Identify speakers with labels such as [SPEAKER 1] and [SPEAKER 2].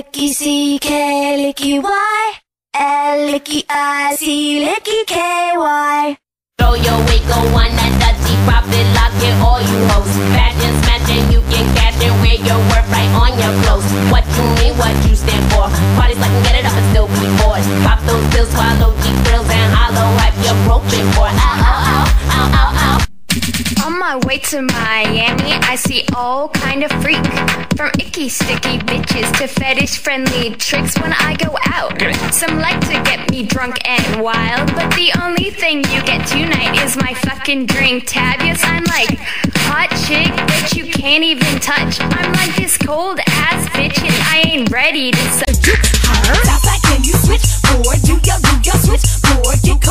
[SPEAKER 1] L-I-C-K, licky Y, L-I-C, licky K-Y.
[SPEAKER 2] Throw your weight, go on that dutty, profit, lock it, all you hoes. Fashion smashing, you get cash and wear your worth right on your clothes. What you mean, what you stand for? Parties like get it up and still be bored. Pop those pills, swallow deep thrills and hollow wipe your broken for. Ow, ow, ow, ow, ow, ow.
[SPEAKER 3] On my way to Miami, I see all kind of freak. From icky sticky bitches to fetish friendly tricks when I go out. Some like to get me drunk and wild, but the only thing you get tonight is my fucking drink tab. Yes, I'm like hot chick that you can't even touch. I'm like this cold ass bitch and I ain't ready to
[SPEAKER 4] Southside, can you switch board? Do your switch board? Get